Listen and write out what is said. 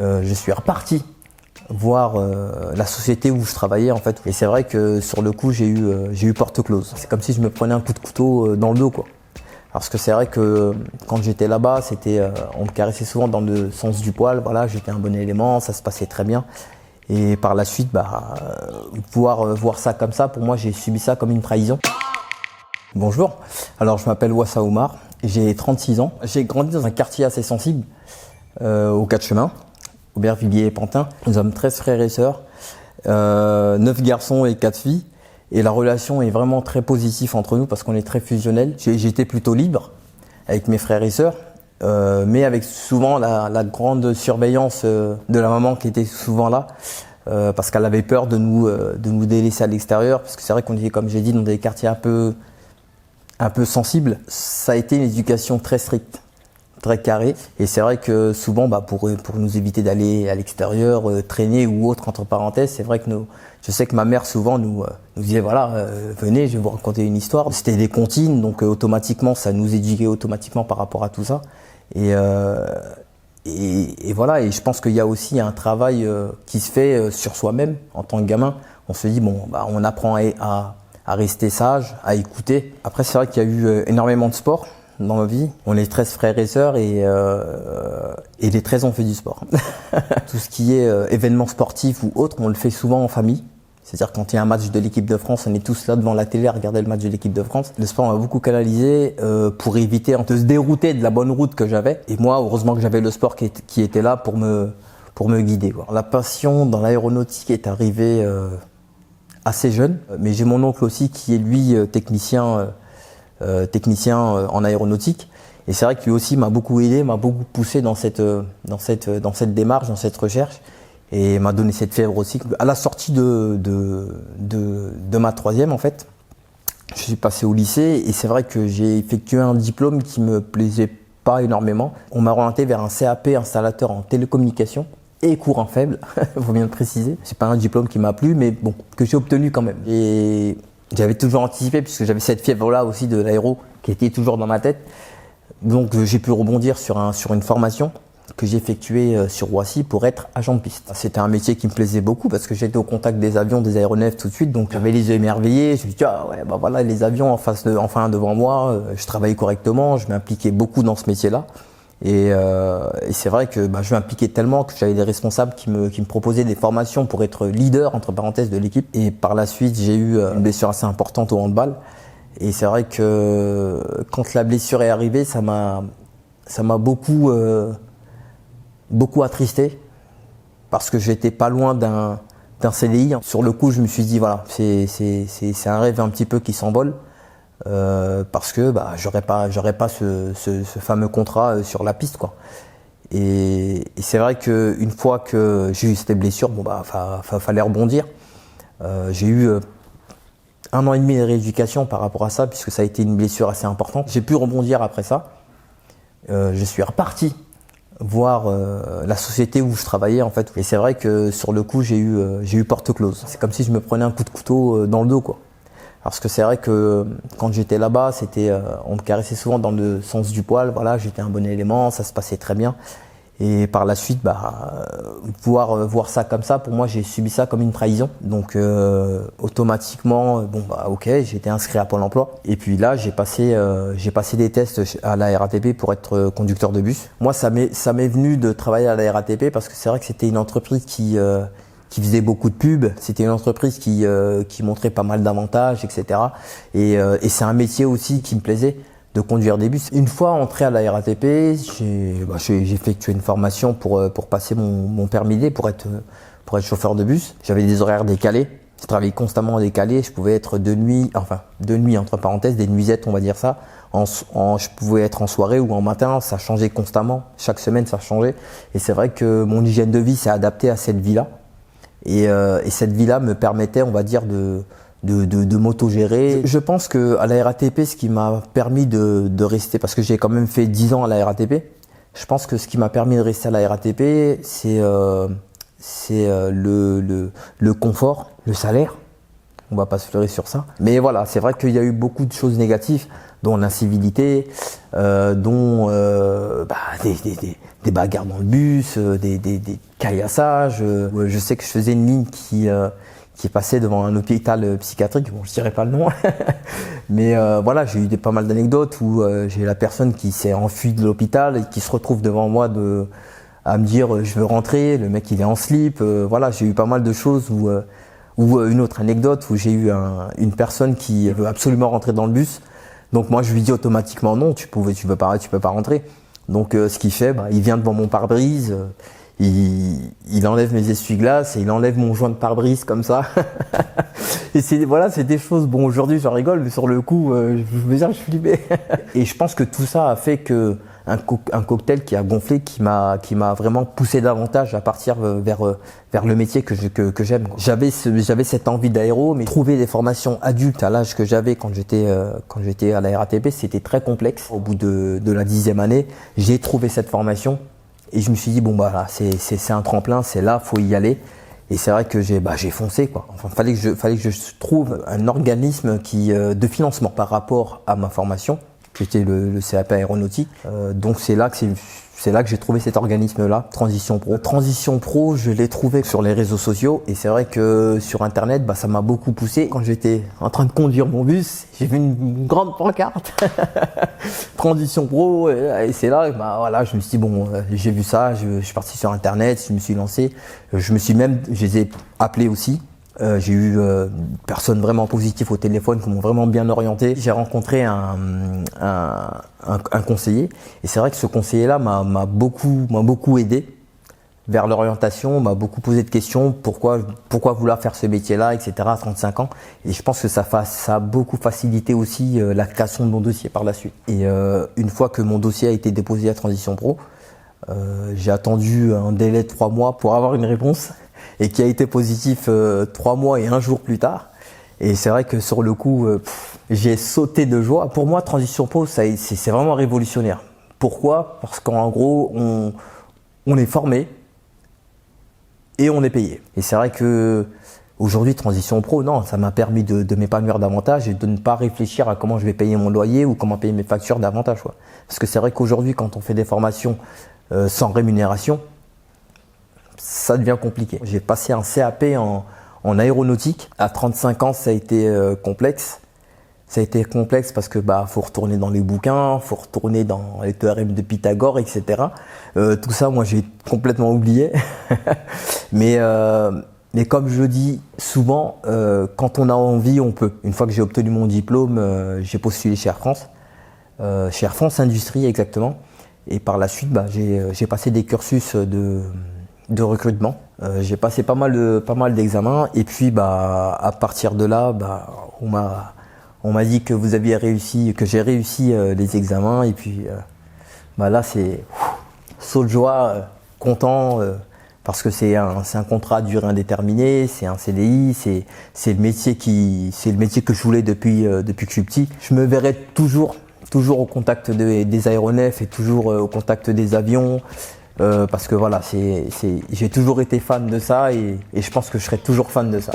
je suis reparti voir la société où je travaillais en fait. Et c'est vrai que sur le coup j'ai eu porte close. C'est comme si je me prenais un coup de couteau dans le dos quoi. Parce que c'est vrai que quand j'étais là-bas, on me caressait souvent dans le sens du poil. Voilà, j'étais un bon élément, ça se passait très bien. Et par la suite, voir ça comme ça, pour moi j'ai subi ça comme une trahison. Bonjour, alors je m'appelle Wassa Oumar, j'ai 36 ans. J'ai grandi dans un quartier assez sensible, au 4 chemins, Aubervilliers et Pantin. Nous sommes 13 frères et sœurs, 9 garçons et 4 filles. Et la relation est vraiment très positive entre nous parce qu'on est très fusionnels. J'étais plutôt libre avec mes frères et sœurs, mais avec souvent la grande surveillance de la maman qui était souvent là, parce qu'elle avait peur de nous délaisser à l'extérieur. Parce que c'est vrai qu'on était, comme j'ai dit, dans des quartiers un peu sensibles. Ça a été une éducation très stricte, très carrée. Et c'est vrai que souvent, pour nous éviter d'aller à l'extérieur, traîner ou autre, entre parenthèses, c'est vrai que je sais que ma mère souvent nous disait voilà, venez, je vais vous raconter une histoire. C'était des comptines, donc automatiquement, ça nous éduquait automatiquement par rapport à tout ça. Et voilà, et je pense qu'il y a aussi un travail qui se fait sur soi-même en tant que gamin. On se dit on apprend à rester sage, à écouter. Après, c'est vrai qu'il y a eu énormément de sport dans ma vie. On est 13 frères et sœurs et les 13 ont fait du sport. Tout ce qui est événements sportifs ou autre, on le fait souvent en famille. C'est-à-dire quand il y a un match de l'équipe de France, on est tous là devant la télé à regarder le match de l'équipe de France. Le sport m'a beaucoup canalisé pour éviter de se dérouter de la bonne route que j'avais. Et moi, heureusement que j'avais le sport qui était là pour me guider. La passion dans l'aéronautique est arrivée assez jeune, mais j'ai mon oncle aussi qui est lui technicien en aéronautique. Et c'est vrai que lui aussi m'a beaucoup aidé, m'a beaucoup poussé dans cette démarche, dans cette recherche. Et m'a donné cette fièvre aussi. À la sortie de ma troisième, en fait, je suis passé au lycée et c'est vrai que j'ai effectué un diplôme qui me plaisait pas énormément. On m'a orienté vers un CAP installateur en télécommunication et courant faible, faut bien le préciser. C'est pas un diplôme qui m'a plu, mais bon, que j'ai obtenu quand même. Et j'avais toujours anticipé puisque j'avais cette fièvre-là aussi de l'aéro qui était toujours dans ma tête. Donc j'ai pu rebondir sur une formation que j'ai effectué sur Roissy pour être agent de piste. C'était un métier qui me plaisait beaucoup parce que j'étais au contact des avions, des aéronefs tout de suite, donc j'avais les yeux émerveillés. Je me suis dit voilà les avions devant moi, je travaillais correctement, je m'impliquais beaucoup dans ce métier-là. Et c'est vrai que je m'impliquais tellement que j'avais des responsables qui me proposaient des formations pour être leader entre parenthèses de l'équipe. Et par la suite, j'ai eu une blessure assez importante au handball. Et c'est vrai que quand la blessure est arrivée, ça m'a beaucoup attristé parce que j'étais pas loin d'un CDI. Sur le coup, je me suis dit voilà, c'est un rêve un petit peu qui s'envole parce que j'aurais pas ce fameux contrat sur la piste quoi. Et c'est vrai que une fois que j'ai eu cette blessure, fallait rebondir. J'ai eu 1 an et demi de rééducation par rapport à ça puisque ça a été une blessure assez importante. J'ai pu rebondir après ça. Je suis reparti voir la société où je travaillais en fait. Et c'est vrai que sur le coup j'ai eu porte close. C'est comme si je me prenais un coup de couteau dans le dos quoi. Parce que c'est vrai que quand j'étais là-bas, on me caressait souvent dans le sens du poil. Voilà, j'étais un bon élément, ça se passait très bien. Et par la suite, voir ça comme ça, pour moi j'ai subi ça comme une trahison. Donc automatiquement, ok, j'ai été inscrit à Pôle emploi. Et puis là, j'ai passé des tests à la RATP pour être conducteur de bus. Moi, ça m'est venu de travailler à la RATP parce que c'est vrai que c'était une entreprise qui faisait beaucoup de pubs. C'était une entreprise qui montrait pas mal d'avantages, etc. Et c'est un métier aussi qui me plaisait, de conduire des bus. Une fois entré à la RATP, j'ai effectué une formation pour passer mon permis D, pour être chauffeur de bus. J'avais des horaires décalés. Je travaillais constamment décalé. Je pouvais être de nuit entre parenthèses, des nuisettes, on va dire ça. Je pouvais être en soirée ou en matin. Ça changeait constamment. Chaque semaine, ça changeait. Et c'est vrai que mon hygiène de vie s'est adaptée à cette vie-là. Et cette vie-là me permettait, on va dire, de m'autogérer. Je pense que à la RATP, ce qui m'a permis de rester, parce que j'ai quand même fait 10 ans à la RATP, je pense que ce qui m'a permis de rester à la RATP, c'est le confort, le salaire. On va pas se leurrer sur ça. Mais voilà, c'est vrai qu'il y a eu beaucoup de choses négatives, dont l'incivilité, dont des bagarres dans le bus, des caillassages. Je sais que je faisais une ligne qui passait devant un hôpital psychiatrique. Bon, je dirais pas le nom, mais voilà, j'ai eu pas mal d'anecdotes où j'ai la personne qui s'est enfuie de l'hôpital et qui se retrouve devant moi à me dire je veux rentrer. Le mec il est en slip. Voilà, j'ai eu pas mal de choses où une autre anecdote où j'ai eu une personne qui veut absolument rentrer dans le bus. Donc moi je lui dis automatiquement non, tu peux pas rentrer. Donc ce qu'il fait, il vient devant mon pare-brise, il enlève mes essuie-glaces et il enlève mon joint de pare-brise comme ça. Et c'est des choses, bon aujourd'hui j'en rigole, mais sur le coup, je veux dire, je flippais. Et je pense que tout ça a fait que un cocktail qui a gonflé, qui m'a vraiment poussé davantage à partir vers le métier que j'aime. J'avais cette envie d'aéro, mais trouver des formations adultes à l'âge que j'avais quand j'étais à la RATP, c'était très complexe. Au bout de la 10e année, j'ai trouvé cette formation et je me suis dit bon là, c'est un tremplin, c'est là, faut y aller. Et c'est vrai que j'ai foncé quoi. Enfin, fallait que je trouve un organisme de financement par rapport à ma formation. J'étais le CAP aéronautique, donc c'est là que j'ai trouvé cet organisme-là, Transition Pro. Transition Pro, je l'ai trouvé sur les réseaux sociaux et c'est vrai que sur Internet, ça m'a beaucoup poussé. Quand j'étais en train de conduire mon bus, j'ai vu une grande pancarte, Transition Pro, et c'est là, voilà, je me suis dit bon, j'ai vu ça, je suis parti sur Internet, je me suis lancé, je les ai appelés aussi. J'ai eu personnes vraiment positives au téléphone qui m'ont vraiment bien orienté. J'ai rencontré un conseiller et c'est vrai que ce conseiller-là m'a beaucoup aidé vers l'orientation, m'a beaucoup posé de questions, pourquoi vouloir faire ce métier-là, etc. à 35 ans. Et je pense que ça a beaucoup facilité aussi la création de mon dossier par la suite. Et une fois que mon dossier a été déposé à Transition Pro, j'ai attendu un délai de 3 mois pour avoir une réponse. Et qui a été positif 3 mois et 1 jour plus tard. Et c'est vrai que sur le coup, j'ai sauté de joie. Pour moi, Transition Pro, c'est vraiment révolutionnaire. Pourquoi ? Parce qu'en gros, on est formé et on est payé. Et c'est vrai que aujourd'hui, Transition Pro, non, ça m'a permis de m'épanouir davantage et de ne pas réfléchir à comment je vais payer mon loyer ou comment payer mes factures davantage. Parce que c'est vrai qu'aujourd'hui, quand on fait des formations sans rémunération, ça devient compliqué. J'ai passé un CAP en aéronautique. À 35 ans, ça a été complexe. Ça a été complexe parce que faut retourner dans les bouquins, faut retourner dans les théorèmes de Pythagore, etc. Tout ça, moi, j'ai complètement oublié. Mais comme je dis souvent, quand on a envie, on peut. Une fois que j'ai obtenu mon diplôme, j'ai postulé chez Air France. Chez Air France Industrie, exactement. Et par la suite, j'ai passé des cursus de recrutement. J'ai passé pas mal d'examens et puis à partir de là, on m'a dit que j'ai réussi les examens et puis là c'est saut de joie, content parce que c'est un contrat à durée indéterminée, c'est un CDI, c'est le métier que je voulais depuis que je suis petit. Je me verrai toujours au contact des aéronefs et toujours au contact des avions. Parce que voilà, j'ai toujours été fan de ça et je pense que je serai toujours fan de ça.